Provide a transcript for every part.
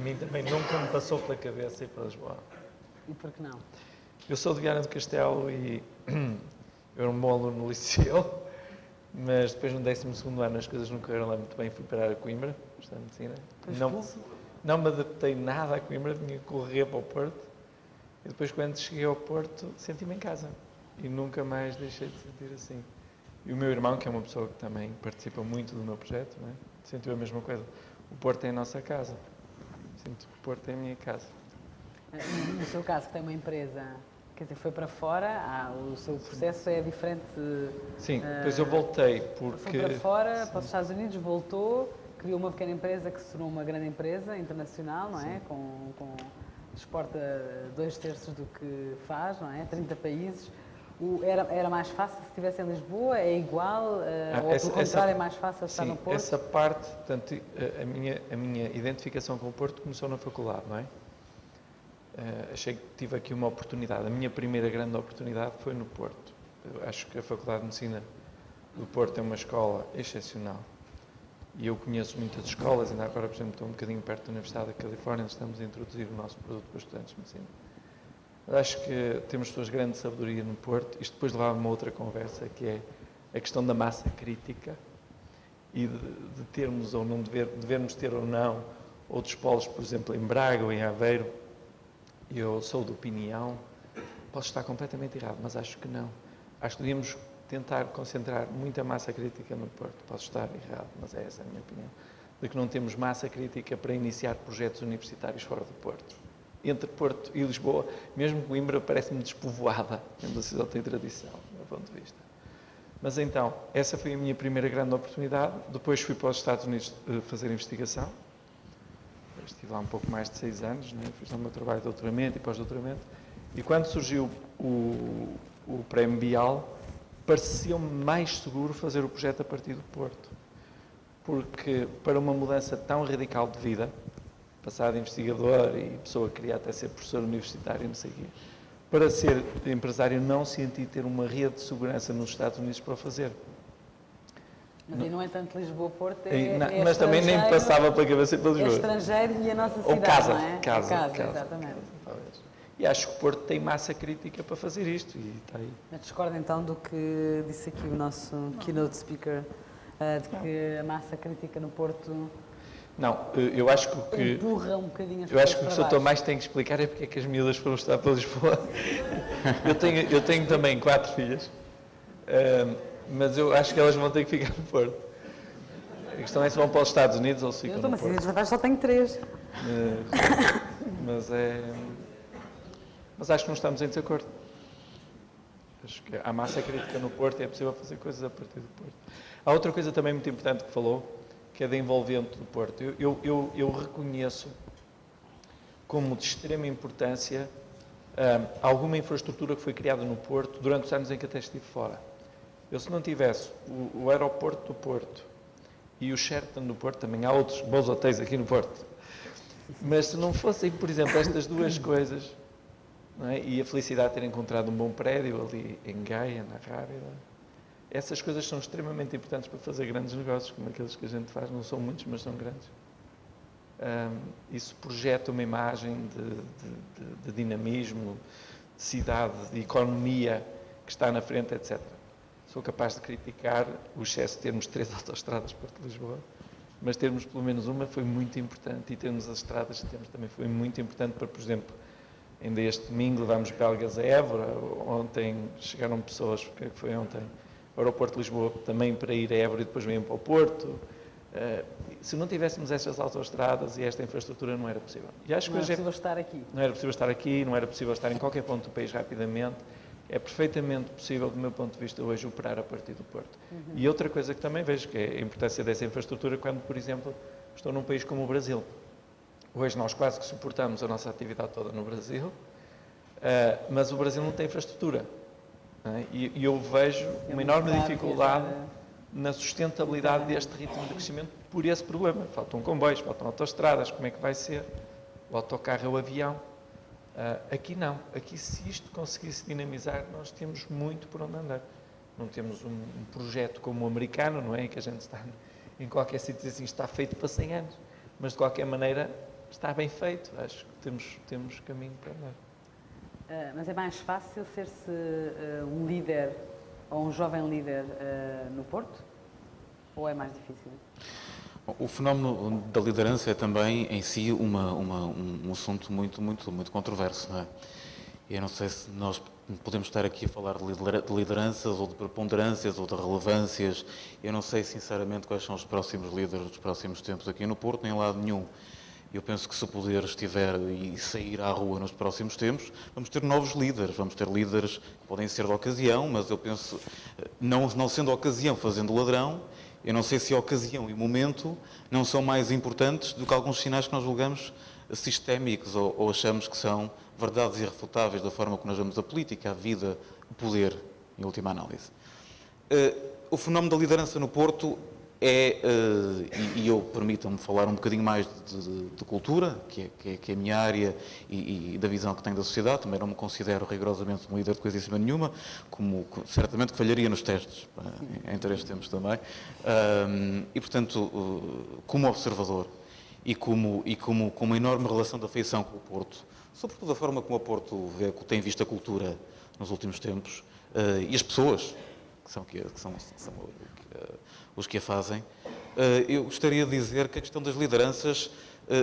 mim também nunca me passou pela cabeça ir para Lisboa. E por que não? Eu sou de Viana do Castelo e eu era um bom aluno no liceu, mas depois no 12º ano as coisas não correram lá muito bem, fui parar a Coimbra, estudar medicina. Não me adaptei nada a Coimbra, tinha que correr para o Porto. E depois, quando cheguei ao Porto, senti-me em casa. E nunca mais deixei de sentir assim. E o meu irmão, que é uma pessoa que também participa muito do meu projeto, não é? Sentiu a mesma coisa. O Porto é a nossa casa. Sinto que o Porto é a minha casa. No seu caso, que tem uma empresa, quer dizer, foi para fora, o seu processo é diferente. Sim, depois eu voltei porque... Foi para fora, para os Estados Unidos, voltou, criou uma pequena empresa que se tornou uma grande empresa internacional, não é? Exporta 2/3 do que faz, não é? 30 países. Era mais fácil se estivesse em Lisboa? É igual? Ou pelo contrário, é mais fácil estar no Porto? Essa parte, portanto, a minha identificação com o Porto começou na faculdade, não é? Achei que tive aqui uma oportunidade. A minha primeira grande oportunidade foi no Porto. Eu acho que a Faculdade de Medicina do Porto é uma escola excepcional. E eu conheço muitas escolas, ainda agora, por exemplo, estou um bocadinho perto da Universidade da Califórnia, onde estamos a introduzir o nosso produto para estudantes de medicina. Mas acho que temos pessoas de grande sabedoria no Porto. Isto depois leva a uma outra conversa, que é a questão da massa crítica e de termos ou não devemos ter ou não outros polos, por exemplo, em Braga ou em Aveiro. Eu sou de opinião, posso estar completamente errado, mas acho que não. Acho que devíamos tentar concentrar muita massa crítica no Porto. Posso estar errado, mas é essa a minha opinião. De que não temos massa crítica para iniciar projetos universitários fora do Porto. Entre Porto e Lisboa, mesmo Coimbra parece-me despovoada, onde a cidade tem tradição, do meu ponto de vista. Mas então, essa foi a minha primeira grande oportunidade. Depois fui para os Estados Unidos fazer investigação. Estive lá um pouco mais de 6 anos, né? Fiz lá o meu trabalho de doutoramento e pós-doutoramento. E quando surgiu o Prémio Bial, pareceu-me mais seguro fazer o projeto a partir do Porto. Porque para uma mudança tão radical de vida, passar de investigador e pessoa que queria até ser professor universitário, não sei o quê, para ser empresário não senti ter uma rede de segurança nos Estados Unidos para o fazer. Mas aí, no entanto, Lisboa-Porto mas também nem me passava pela cabeça para Lisboa. É estrangeiro e a nossa cidade, ou casa, não é? Casa, exatamente. Talvez. E acho que o Porto tem massa crítica para fazer isto e está aí. Mas discordo então do que disse aqui o nosso keynote speaker, de que a massa crítica no Porto... Não, eu acho que empurra um bocadinho as eu acho que o para que o Sr. Tomás tem que explicar é porque é que as miúdas foram estudar para Lisboa. eu tenho também 4 filhas, mas eu acho que elas vão ter que ficar no Porto. A questão é se vão para os Estados Unidos ou se ficam no Porto. Mas só tenho 3. Mas acho que não estamos em desacordo. Acho que há massa crítica no Porto e é possível fazer coisas a partir do Porto. Há outra coisa também muito importante que falou, que é da envolvente do Porto. Eu reconheço como de extrema importância alguma infraestrutura que foi criada no Porto durante os anos em que até estive fora. Eu, se não tivesse o aeroporto do Porto e o Sheraton do Porto, também há outros bons hotéis aqui no Porto, mas se não fossem, por exemplo, estas duas coisas, não é? E a felicidade de ter encontrado um bom prédio ali em Gaia, na Rábida, essas coisas são extremamente importantes para fazer grandes negócios, como aqueles que a gente faz, não são muitos, mas são grandes. Isso projeta uma imagem de dinamismo, de cidade, de economia que está na frente, etc. Sou capaz de criticar o excesso de termos 3 autoestradas Porto-Lisboa, mas termos pelo menos uma foi muito importante e termos as estradas que temos também foi muito importante para, por exemplo, ainda este domingo levámos belgas a Évora, ontem chegaram pessoas, o que é que foi ontem? O aeroporto de Lisboa também para ir a Évora e depois vêm para o Porto. Se não tivéssemos estas autoestradas e esta infraestrutura não era possível. E acho não era possível estar aqui. Não era possível estar aqui, não era possível estar em qualquer ponto do país rapidamente. É perfeitamente possível, do meu ponto de vista, hoje operar a partir do Porto. E outra coisa que também vejo, que é a importância dessa infraestrutura quando, por exemplo, estou num país como o Brasil. Hoje nós quase que suportamos a nossa atividade toda no Brasil, mas o Brasil não tem infraestrutura. Não é? E eu vejo uma enorme dificuldade na sustentabilidade deste ritmo de crescimento por esse problema. Faltam comboios, faltam autoestradas, como é que vai ser? O autocarro ou o avião? Aqui não. Aqui, se isto conseguisse dinamizar, nós temos muito por onde andar. Não temos um projeto como o americano, não é? Em que a gente está em qualquer sítio assim, está feito para 100 anos. Mas, de qualquer maneira, está bem feito. Acho que temos caminho para andar. Mas é mais fácil ser-se um líder ou um jovem líder no Porto? Ou é mais difícil? O fenómeno da liderança é também, em si, um assunto muito controverso, não é? Eu não sei se nós podemos estar aqui a falar de lideranças, ou de preponderâncias, ou de relevâncias. Eu não sei, sinceramente, quais são os próximos líderes dos próximos tempos aqui no Porto, nem em lado nenhum. Eu penso que se o poder estiver e sair à rua nos próximos tempos, vamos ter novos líderes, vamos ter líderes que podem ser de ocasião, mas eu penso, não sendo ocasião fazendo ladrão, eu não sei se a ocasião e o momento não são mais importantes do que alguns sinais que nós julgamos sistémicos ou achamos que são verdades irrefutáveis da forma como nós vemos a política, a vida, o poder, em última análise. O fenómeno da liderança no Porto é, e eu permito-me falar um bocadinho mais de cultura, que é a minha área e da visão que tenho da sociedade. Também não me considero rigorosamente um líder de coisa em cima nenhuma, como certamente que falharia nos testes, em 3 tempos também. E, portanto, como observador e com uma enorme relação de afeição com o Porto, sobretudo a forma como o Porto tem visto a cultura nos últimos tempos, e as pessoas que são os que a fazem, eu gostaria de dizer que a questão das lideranças,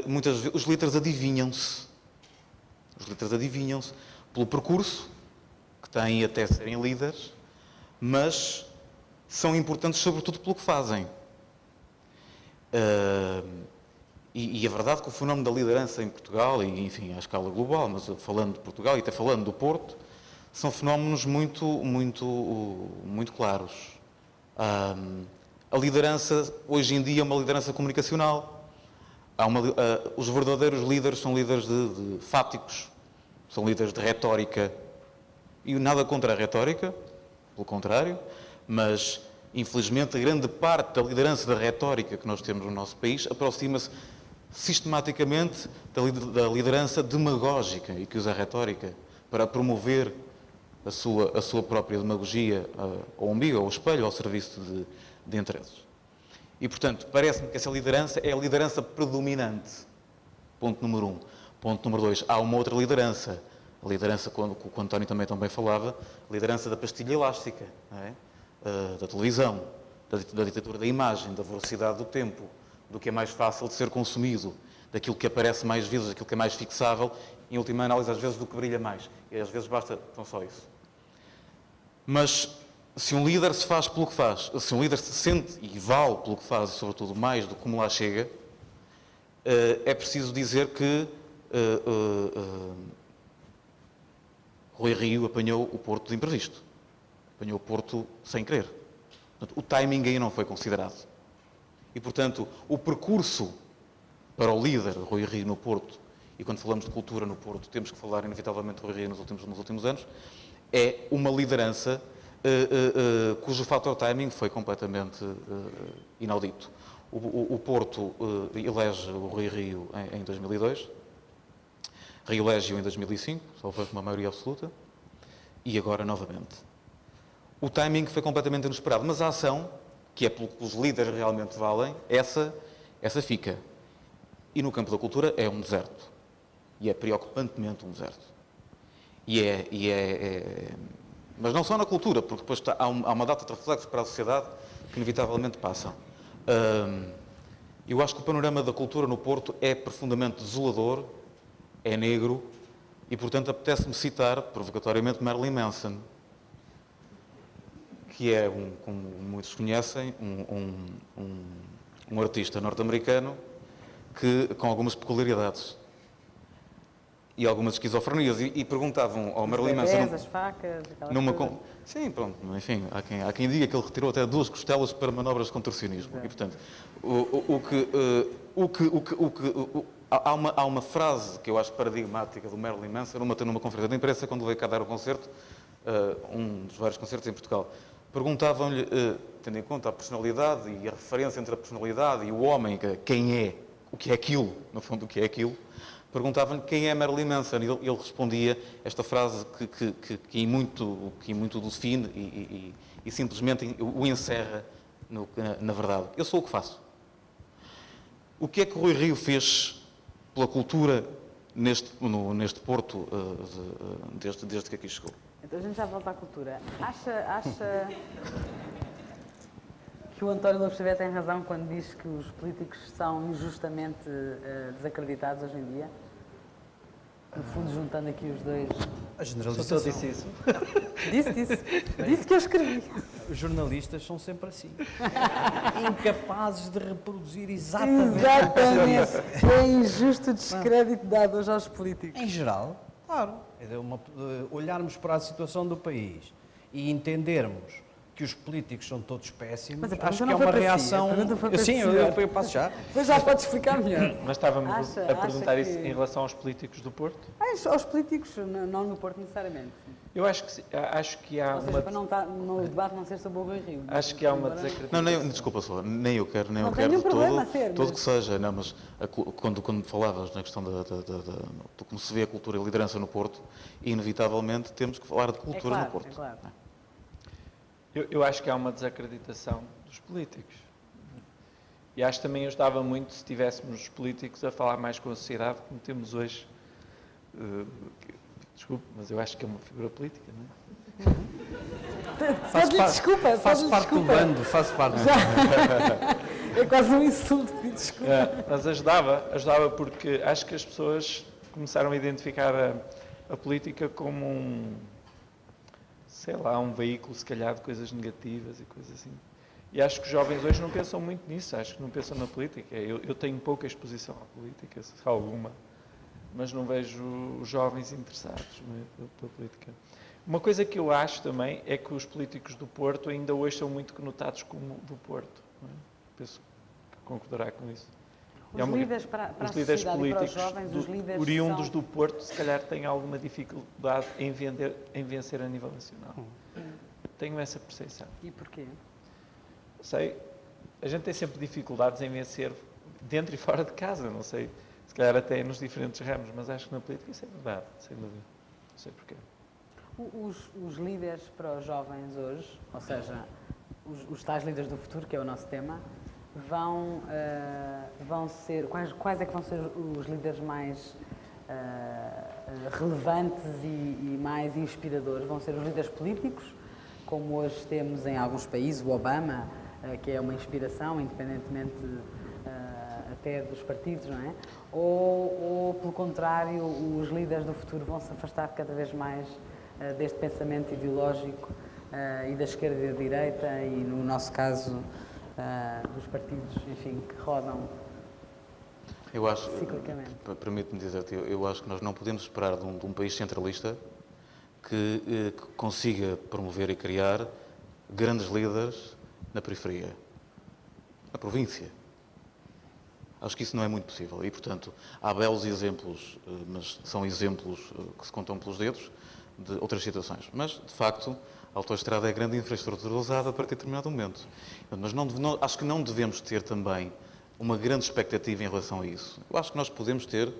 muitas vezes, os líderes adivinham-se. Os líderes adivinham-se pelo percurso, que têm até serem líderes, mas são importantes sobretudo pelo que fazem. E é verdade que o fenómeno da liderança em Portugal, e enfim, à escala global, mas falando de Portugal e até falando do Porto, são fenómenos muito claros. A liderança, hoje em dia, é uma liderança comunicacional. Os verdadeiros líderes são líderes fáticos, são líderes de retórica. E nada contra a retórica, pelo contrário, mas, infelizmente, a grande parte da liderança da retórica que nós temos no nosso país aproxima-se sistematicamente da liderança demagógica e que usa a retórica para promover a sua própria demagogia ao umbigo, ao espelho, ao serviço de interesses. E, portanto, parece-me que essa liderança é a liderança predominante. Ponto número 1. Ponto número 2. Há uma outra liderança. A liderança, quando o António também falava, a liderança da pastilha elástica, não é? Da televisão, da ditadura da imagem, da velocidade do tempo, do que é mais fácil de ser consumido, daquilo que aparece mais vezes, daquilo que é mais fixável, em última análise, às vezes, do que brilha mais. E às vezes basta tão só isso. Mas se um líder se faz pelo que faz, se um líder se sente e vale pelo que faz, e sobretudo mais do que como lá chega, é preciso dizer que Rui Rio apanhou o Porto de imprevisto. Apanhou o Porto sem querer. Portanto, o timing aí não foi considerado. E, portanto, o percurso para o líder Rui Rio no Porto, e quando falamos de cultura no Porto, temos que falar inevitavelmente de Rui Rio nos últimos anos, é uma liderança cujo fator timing foi completamente inaudito. O Porto elege o Rui Rio em 2002, reelege-o em 2005, só foi com uma maioria absoluta, e agora novamente. O timing foi completamente inesperado, mas a ação, que é pelo que os líderes realmente valem, essa fica. E no campo da cultura é um deserto. E é preocupantemente um deserto. Mas não só na cultura, porque depois há uma data de reflexos para a sociedade que inevitavelmente passam. Eu acho que o panorama da cultura no Porto é profundamente desolador, é negro, e portanto apetece-me citar, provocatoriamente, Marilyn Manson, que é, como muitos conhecem, um artista norte-americano com algumas peculiaridades e algumas esquizofrenias, e perguntavam ao Marilyn Manson... As facas, aquelas coisas. Sim, pronto, enfim, há quem diga que ele retirou até 2 costelas para manobras de contorcionismo. E, portanto, há uma frase que eu acho paradigmática do Marilyn Manson, numa conferência de imprensa, quando veio cá dar um concerto, um dos vários concertos em Portugal. Perguntavam-lhe, tendo em conta a personalidade e a referência entre a personalidade e o homem, quem é, o que é aquilo, no fundo, o que é aquilo, perguntavam-lhe quem é Marilyn Manson, e ele respondia esta frase que muito o define e simplesmente o encerra na verdade. Eu sou o que faço. O que é que Rui Rio fez pela cultura neste Porto desde que aqui chegou. Então a gente já volta à cultura. Acha que o António Lobo Xavier tem razão quando diz que os políticos são injustamente desacreditados hoje em dia? No fundo, juntando aqui os dois. A Só generalização. disse isso. Disse que eu escrevi. Os jornalistas são sempre assim. Incapazes de reproduzir exatamente. Exatamente. É injusto o descrédito dado hoje aos políticos. Em geral, claro. Olharmos para a situação do país e entendermos que os políticos são todos péssimos, Mas a acho pergunta que é não foi uma para si, reação. a pergunta foi para Sim, si. eu passo já. Mas já pode explicar melhor. Mas estava-me Acha a perguntar isso que- em relação aos políticos do Porto? Aos políticos, não no Porto necessariamente. Eu acho que há Ou seja, uma... para não estar, no debate não ser sobre o Rui Rio. Acho que há uma Agora- desacreditação. Não, desculpa só, nem eu quero Não de tem nenhum problema a todo, ser, tudo mas- que seja, não, mas quando falavas na questão de como se vê a cultura e a liderança no Porto, inevitavelmente temos que falar de cultura no Porto. É claro. Eu acho que há uma desacreditação dos políticos. E acho que também ajudava muito se tivéssemos os políticos a falar mais com a sociedade, como temos hoje. Desculpe, mas eu acho que é uma figura política, não é? Pede-lhe desculpa, Faço pede-lhe parte do desculpa. bando, faço parte do É quase um insulto pedir desculpa. Mas ajudava porque acho que as pessoas começaram a identificar a política como um veículo, se calhar, de coisas negativas e coisas assim. E acho que os jovens hoje não pensam muito nisso, acho que não pensam na política. Eu tenho pouca exposição à política, se alguma, mas não vejo os jovens interessados, não é, pela política. Uma coisa que eu acho também é que os políticos do Porto ainda hoje são muito conotados como do Porto. Não é? Penso que concordará com isso. Os líderes para a Os líderes sociedade e para os políticos jovens, os líderes oriundos são... do Porto, se calhar têm alguma dificuldade em vencer a nível nacional. Tenho essa percepção. E porquê? Sei, a gente tem sempre dificuldades em vencer dentro e fora de casa, não sei, se calhar até nos diferentes ramos, mas acho que na política isso é verdade, sem dúvida. Não sei porquê. Os líderes para os jovens hoje, ou seja, os tais líderes do futuro, que é o nosso tema, vão ser, quais é que vão ser os líderes mais relevantes e mais inspiradores? Vão ser os líderes políticos, como hoje temos em alguns países, o Obama, que é uma inspiração, independentemente até dos partidos, não é? Ou, pelo contrário, os líderes do futuro vão se afastar cada vez mais deste pensamento ideológico e da esquerda e da direita e, no nosso caso, dos partidos, enfim, que rodam Eu acho, ciclicamente. permite-me dizer-te, eu acho que nós não podemos esperar de um país centralista que consiga promover e criar grandes líderes na periferia, na província. Acho que isso não é muito possível e, portanto, há belos exemplos, mas são exemplos que se contam pelos dedos, de outras situações. Mas, de facto, a autoestrada é grande infraestrutura usada a partir de determinado momento. Mas acho que não devemos ter também uma grande expectativa em relação a isso. Eu acho que nós podemos ter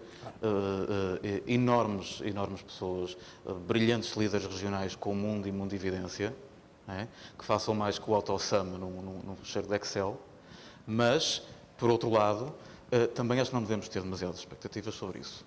enormes pessoas, brilhantes líderes regionais com mundo e mundividência, não é? Que façam mais que o AutoSum num fecheiro de Excel, mas, por outro lado, também acho que não devemos ter demasiadas expectativas sobre isso.